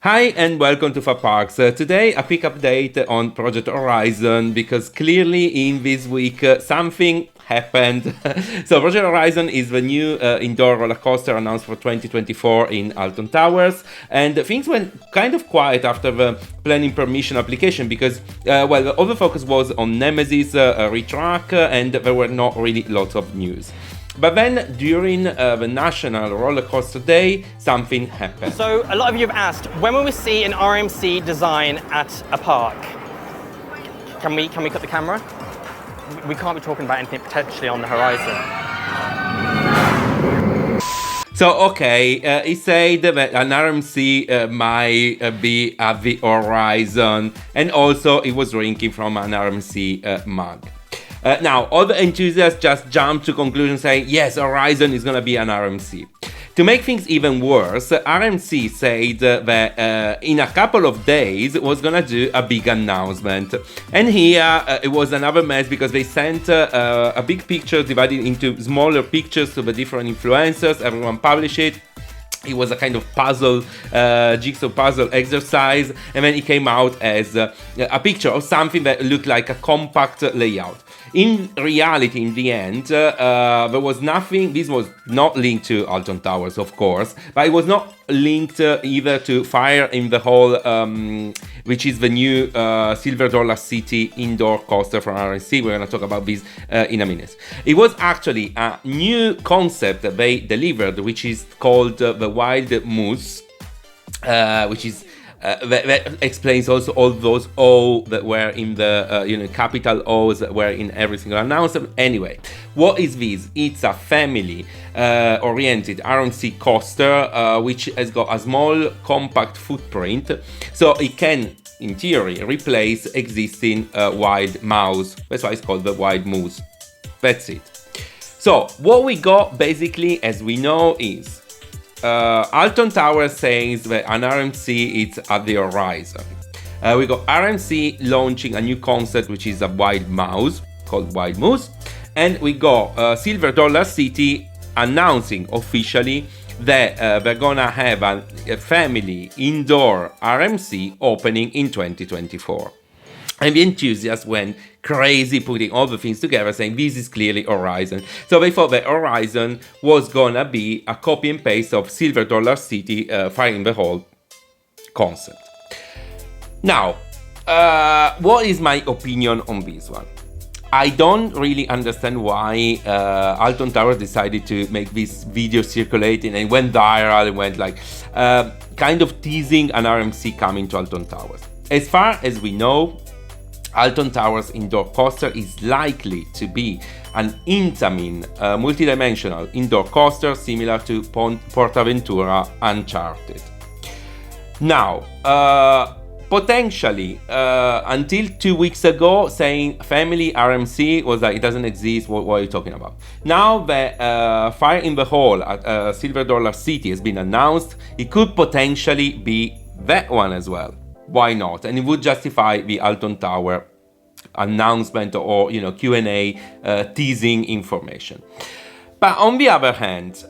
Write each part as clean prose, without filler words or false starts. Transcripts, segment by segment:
Hi and welcome to Fab Parks. Today a quick update on Project Horizon because clearly in this week something happened. So Project Horizon is the new indoor roller coaster announced for 2024 in Alton Towers, and things went kind of quiet after the planning permission application because all the focus was on Nemesis retrack and there were not really lots of news. But then, during the National Roller Coaster Day, something happened. So, a lot of you have asked, when will we see an RMC design at a park? Can we cut the camera? We can't be talking about anything potentially on the horizon. So, okay, he said that an RMC might be at the horizon, and also he was drinking from an RMC mug. Now, all the enthusiasts just jumped to conclusion saying, yes, Horizon is gonna be an RMC. To make things even worse, RMC said that in a couple of days was gonna do a big announcement. And here it was another mess because they sent a big picture divided into smaller pictures to the different influencers, everyone published it. It was a kind of puzzle, jigsaw puzzle exercise, and then it came out as a picture of something that looked like a compact layout. In reality, in the end, there was nothing. This was not linked to Alton Towers, of course, but it was not linked either to Fire in the Hole, which is the new Silver Dollar City indoor coaster from RMC. We're going to talk about this in a minute. It was actually a new concept that they delivered, which is called the Wild Moose, which is that explains also all those O that were in the capital O's that were in every single announcement. Anyway, what is this? It's a family oriented RMC coaster which has got a small compact footprint, so it can in theory replace existing wild mouse. That's why it's called the Wild Moose. That's it. So what we got basically, as we know, is Alton Towers says that an RMC is at the horizon. We got RMC launching a new concept, which is a wild mouse called Wild Moose, and we got Silver Dollar City announcing officially that they're gonna have a family indoor RMC opening in 2024. And the enthusiasts went crazy putting all the things together, saying this is clearly Horizon. So they thought that Horizon was gonna be a copy and paste of Silver Dollar City Fire in the Hole concept. Now, what is my opinion on this one? I don't really understand why Alton Towers decided to make this video circulating and went viral and went like kind of teasing an RMC coming to Alton Towers. As far as we know, Alton Towers indoor coaster is likely to be an Intamin multidimensional indoor coaster similar to PortAventura Uncharted. Now, potentially, until 2 weeks ago, saying family RMC was like, it doesn't exist, what are you talking about? Now that Fire in the Hole at Silver Dollar City has been announced, it could potentially be that one as well. Why not? And it would justify the Alton Tower announcement or Q&A teasing information. But on the other hand,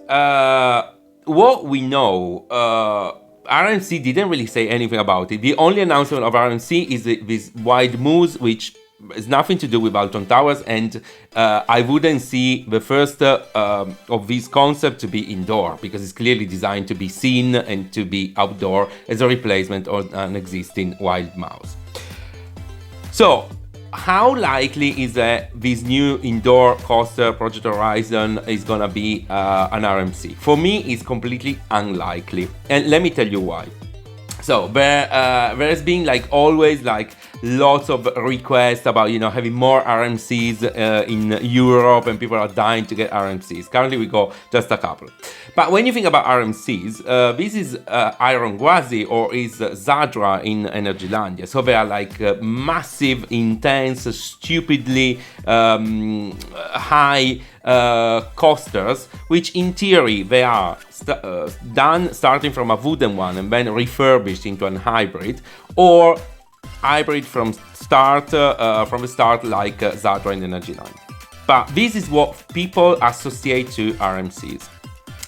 what we know, RMC didn't really say anything about it. The only announcement of RMC is this Wild Moose, which has nothing to do with Alton Towers, and I wouldn't see the first of this concept to be indoor, because it's clearly designed to be seen and to be outdoor as a replacement of an existing wild mouse. So, how likely is that this new indoor coaster, Project Horizon, is gonna be an RMC? For me, it's completely unlikely, and let me tell you why. So there has been always lots of requests about having more RMCs in Europe, and people are dying to get RMCs. Currently we got just a couple. But when you think about RMCs, this is Iron Gwazi or is Zadra in Energylandia. So they are massive, intense, stupidly high coasters, which in theory they are done starting from a wooden one and then refurbished into an hybrid, or hybrid from the start like Zadra in Energyland. But this is what people associate to RMCs.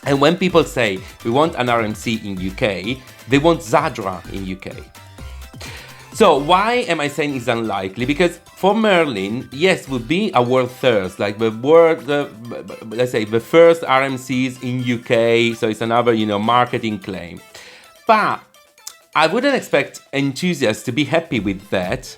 And when people say we want an RMC in UK, They want Zadra in UK. So why am I saying it's unlikely? Because for Merlin, yes, would be a world first, like the world, let's say the first RMCs in UK. So it's another, marketing claim. But I wouldn't expect enthusiasts to be happy with that.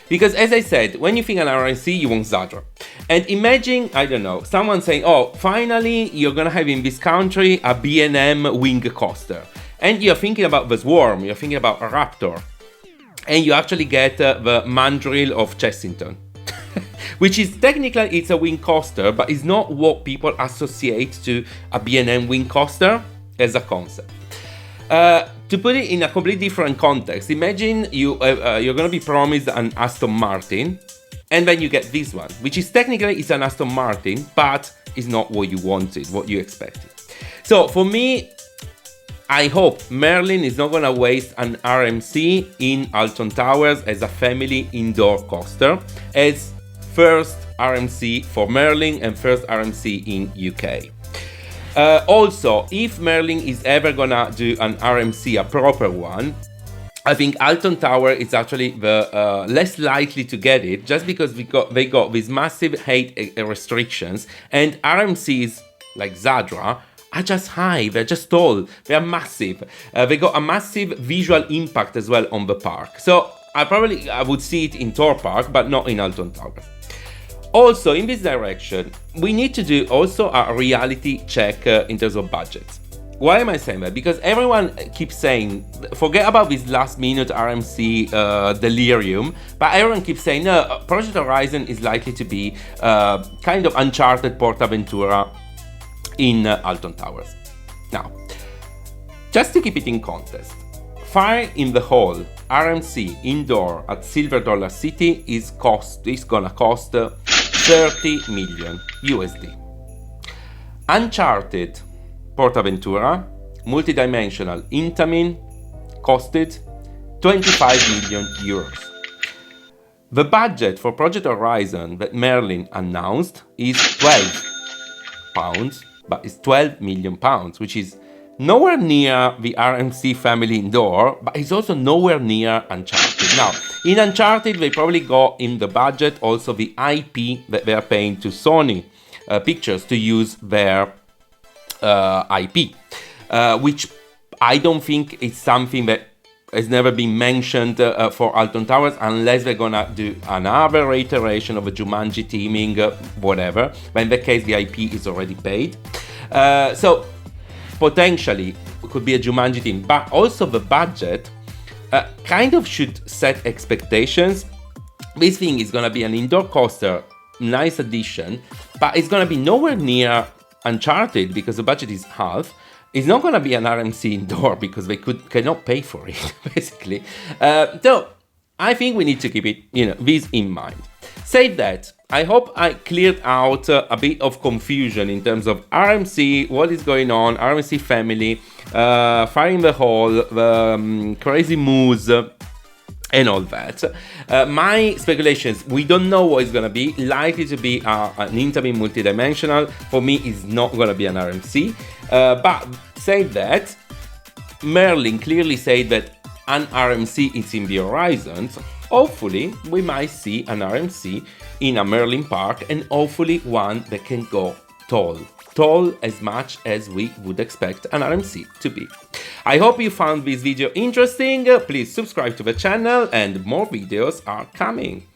Because as I said, when you think an RMC, you want Zadra. And imagine, I don't know, someone saying, oh, finally, you're going to have in this country a B&M wing coaster. And you're thinking about the Swarm, you're thinking about a Raptor. And you actually get the Mandrill of Chessington, which is technically, it's a wing coaster, but it's not what people associate to a B&M wing coaster as a concept. To put it in a completely different context, imagine you're going to be promised an Aston Martin, and then you get this one, which is technically it's an Aston Martin, but it's not what you wanted, what you expected. So for me, I hope Merlin is not going to waste an RMC in Alton Towers as a family indoor coaster, as first RMC for Merlin and first RMC in UK. Also, if Merlin is ever going to do an RMC, a proper one, I think Alton Tower is actually the less likely to get it, just because they got these massive height restrictions, and RMCs like Zadra are just high, they're just tall, they are massive. They got a massive visual impact as well on the park. So I would see it in Thor Park, but not in Alton Tower. Also, in this direction, we need to do also a reality check in terms of budget. Why am I saying that? Because everyone keeps saying, forget about this last minute RMC delirium, but everyone keeps saying, no, Project Horizon is likely to be kind of Uncharted PortAventura in Alton Towers. Now, just to keep it in context, Fire in the Hall RMC indoor at Silver Dollar City is gonna cost 30 million USD. Uncharted PortAventura multidimensional Intamin costed 25 million euros. The budget for Project Horizon that Merlin announced is £12, but it's £12 million, which is nowhere near the RMC family indoor, but it's also nowhere near Uncharted. Now, in Uncharted, they probably got in the budget also the IP that they're paying to Sony Pictures to use their IP, which I don't think is something that has never been mentioned for Alton Towers, unless they're gonna do another iteration of a Jumanji teaming, whatever. But in that case, the IP is already paid. So potentially it could be a Jumanji team, but also the budget kind of should set expectations. This thing is gonna be an indoor coaster, nice addition, but it's gonna be nowhere near Uncharted because the budget is half. It's not gonna be an RMC indoor because they cannot pay for it, basically. So I think we need to keep it, this in mind. Say that, I hope I cleared out a bit of confusion in terms of RMC, what is going on, RMC family, Fire in the Hall, the crazy moves, and all that. My speculations, we don't know what it's gonna be. Likely to be an Intamin multidimensional. For me, it's not gonna be an RMC. But say that, Merlin clearly said that an RMC is in the horizons. Hopefully, we might see an RMC in a Merlin park, and hopefully one that can go tall as much as we would expect an RMC to be. I hope you found this video interesting. Please subscribe to the channel and more videos are coming.